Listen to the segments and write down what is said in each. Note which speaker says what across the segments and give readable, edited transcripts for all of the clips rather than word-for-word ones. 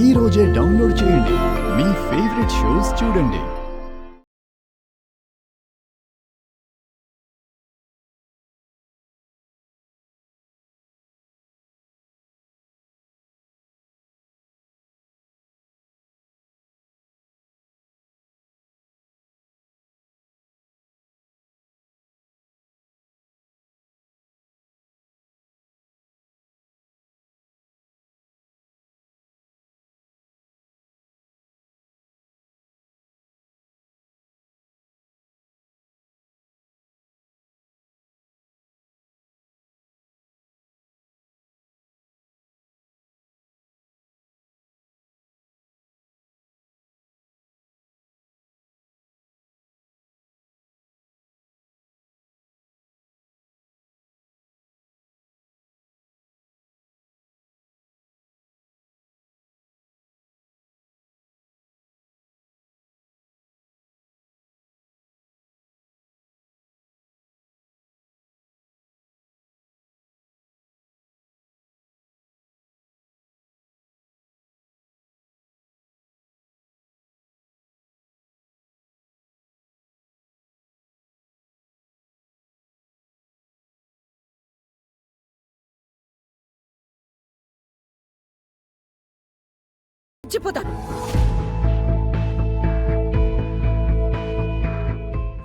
Speaker 1: ఈ రోజే డౌన్లోడ్ చేయండి. మీ ఫేవరెట్ షోస్ చూడండి.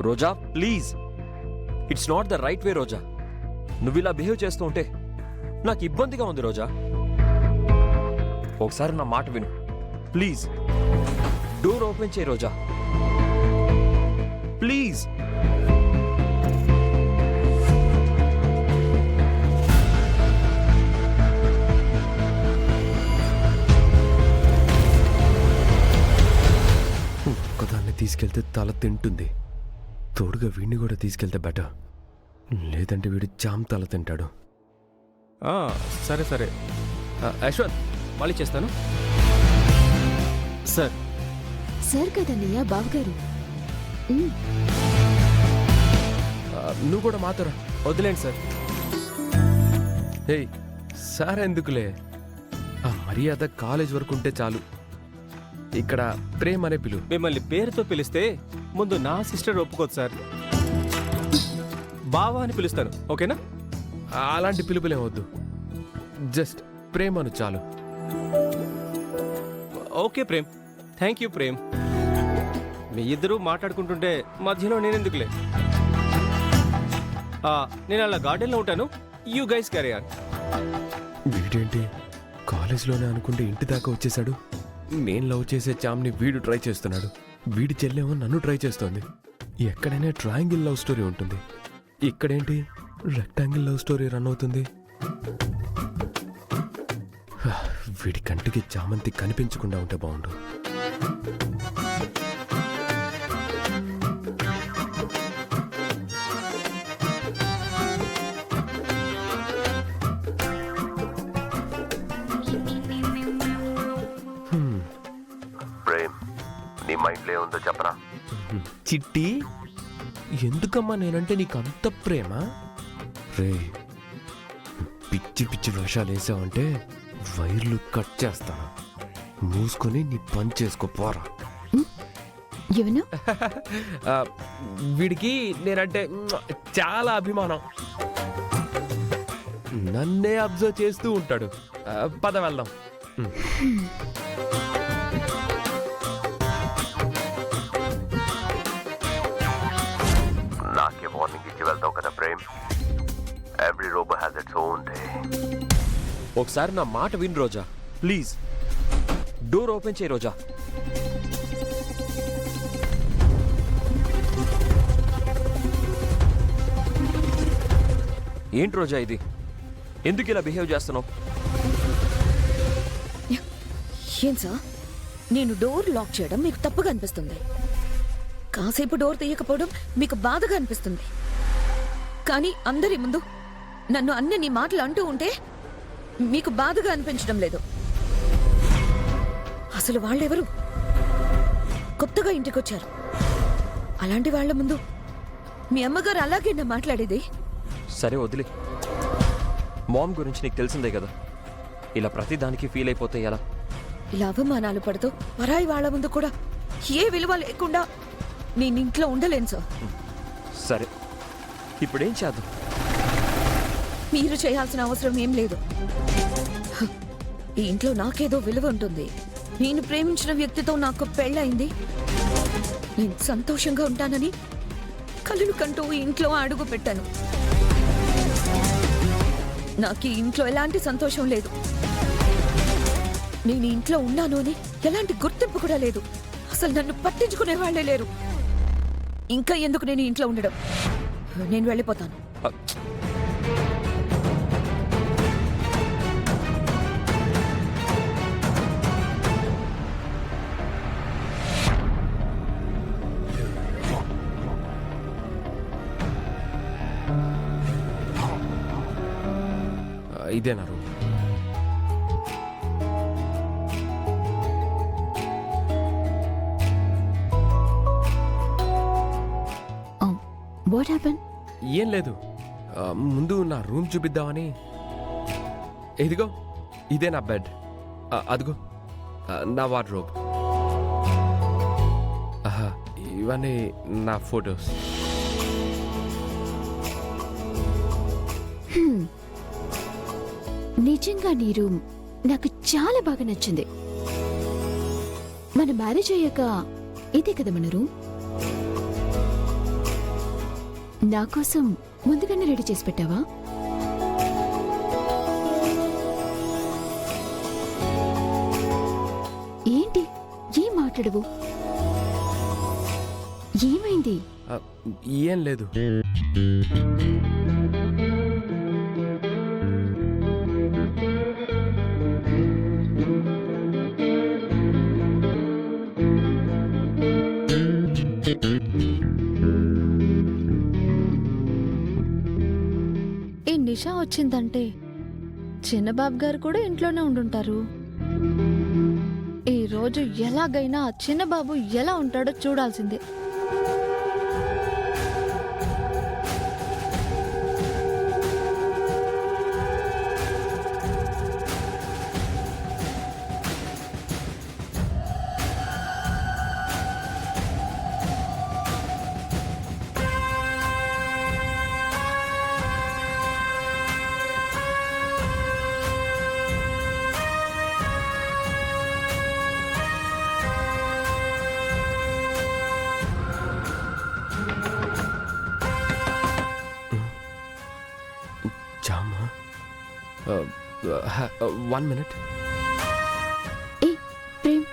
Speaker 2: Roja please, it's not the right way. Roja, నువ్వు ఇలా బిహేవ్ చేస్తూ ఉంటే నాకు ఇబ్బందిగా ఉంది. రోజా, ఒకసారి నా మాట విను ప్లీజ్. డోర్ ఓపెన్ చేయి రోజా, ప్లీజ్.
Speaker 3: ఒక్కదాన్ని తీసుకెళ్తే తల తింటుంది, తోడుగా వీడిని కూడా తీసుకెళ్తే బెటర్. లేదంటే వీడు జామ్ తల తింటాడు.
Speaker 4: సరే సరే యశ్వంత్, మళ్ళీ చేస్తాను. సార్
Speaker 5: సార్ కదన్నయ్య బావగారు.
Speaker 3: నువ్వు కూడా మాతోరా.
Speaker 4: వదిలేండి సార్.
Speaker 3: హే సార్ ఎందుకులే, ఆ మర్యాద కాలేజ్ వరకు ఉంటే చాలు. ఇక్కడ ప్రేమ్ అనే పిలువు.
Speaker 4: మిమ్మల్ని పేరుతో పిలిస్తే ముందు నా సిస్టర్ ఒప్పుకోదు సార్. బావా అని పిలుస్తాను, ఓకేనా?
Speaker 3: అలాంటి పిలుపులేం వద్దు, జస్ట్ ప్రేమ్ అను చాలు.
Speaker 4: Okay Prem, thank you Prem. మీ ఇద్దరూ మాట్లాడుకుంటుంటే మధ్యలో నేనెందుకులే. నేను అలా గార్డెన్లో ఉంటాను, యూ గైస్ క్యారీ ఆన్.
Speaker 3: వీడేంటి కాలేజ్లోనే అనుకుంటే ఇంటి దాకా వచ్చేసాడు. నేను లవ్ చేసే చామ్ని వీడు ట్రై చేస్తున్నాడు. వీడి చెల్లేమో నన్ను ట్రై చేస్తోంది. ఎక్కడైనా ట్రయాంగిల్ లవ్ స్టోరీ ఉంటుంది, ఇక్కడేంటి రెక్టాంగిల్ లవ్ స్టోరీ రన్ అవుతుంది. వీడి కంటికి చామంతి కనిపించకుండా ఉంటే బాగుండు.
Speaker 6: నీ మైండ్లో ఏముందో చెప్పరా.
Speaker 3: చిట్టి, ఎందుకమ్మా నేనంటే నీకు అంత ప్రేమ? రే, పిచ్చి పిచ్చి వేషాలు వేసావంటే వైర్లు కట్ చేస్తాను. మూసుకొని నీ పని చేసుకోపోరా. వీడికి నేనంటే చాలా అభిమానం. నన్నే అబ్జర్వ్ చేస్తూ ఉంటాడు. పద వెళ్దాం.
Speaker 6: నాకే వార్నింగ్ ఇచ్చి వెళ్తావు కదా Prem. Every robot has its own day.
Speaker 2: ఒకసారి నా మాట విను రోజా, ప్లీజ్. డోర్ ఓపెన్ చేయి రోజా. ఏంటి రోజా ఇది? ఎందుకు ఇలా బిహేవ్ చేస్తున్నావు?
Speaker 5: ఏం సార్, నేను డోర్ లాక్ చేయడం మీకు తప్పుగా అనిపిస్తుంది. కాసేపు డోర్ తీయకపోవడం మీకు బాధగా అనిపిస్తుంది. కానీ అందరి ముందు నన్ను అన్ని మాటలు అంటూ ఉంటే మీకు బాధగా అనిపించడం లేదు. అసలు వాళ్ళెవరు? కొత్తగా ఇంటికొచ్చారు. అలాంటి వాళ్ళ ముందు మీ అమ్మగారు అలాగే నా మాట్లాడేది.
Speaker 2: సరే వదిలే. మామ్ గురించి నీకు తెలిసిందే కదా, ఇలా ప్రతిదానికి ఫీల్ అయిపోతే ఎలా?
Speaker 5: ఇలా అవమానాలు పడుతూ పరాయి వాళ్ళ ముందు కూడా ఏ విలువ లేకుండా నేను ఇంట్లో ఉండలేను సార్.
Speaker 2: సరే ఇప్పుడేం చేద్దాం?
Speaker 5: మీరు చేయాల్సిన అవసరం ఏం లేదు. హ, ఈ ఇంట్లో నాకేదో విలువ ఉంటుంది. నేను ప్రేమించిన వ్యక్తితో నాకు పెళ్ళయింది. నేను సంతోషంగా ఉంటానని కలలు కంటూ ఈ ఇంట్లో అడుగు పెట్టాను. నాకు ఈ ఇంట్లో ఎలాంటి సంతోషం లేదు. నేను ఈ ఇంట్లో ఉన్నాను అని ఎలాంటి గుర్తింపు కూడా లేదు. అసలు నన్ను పట్టించుకునే వాళ్ళే లేరు. ఇంకా ఎందుకు నేను ఈ ఇంట్లో ఉండడం? నేను వెళ్ళిపోతాను.
Speaker 3: ఇదే నా రూమ్.
Speaker 5: What happen?
Speaker 3: ఏం లేదు, ముందు నా రూమ్ చూపిద్దామని. ఇదిగో ఇదే నా బెడ్, అదిగో నా వార్డ్రోబ్, ఇవన్నీ నా ఫొటోస్.
Speaker 7: నిజంగా నీ రూమ్ నాకు చాలా బాగా నచ్చింది. మన మ్యారేజ్ అయ్యాక ఇదే కదా మన రూమ్. నా కోసం ముందుగానే రెడీ చేసి పెట్టావా? ఏంటి ఏం మాట్లాడవు? ఏమైంది?
Speaker 3: ఏం లేదు.
Speaker 8: ఈ నిషా వచ్చిందంటే చిన్నబాబు గారు కూడా ఇంట్లోనే ఉండుంటారు. ఈ రోజు ఎలాగైనా చిన్నబాబు ఎలా ఉంటాడో చూడాల్సిందే.
Speaker 3: జామా, 1 minute.
Speaker 7: ఏ ప్రేమ్,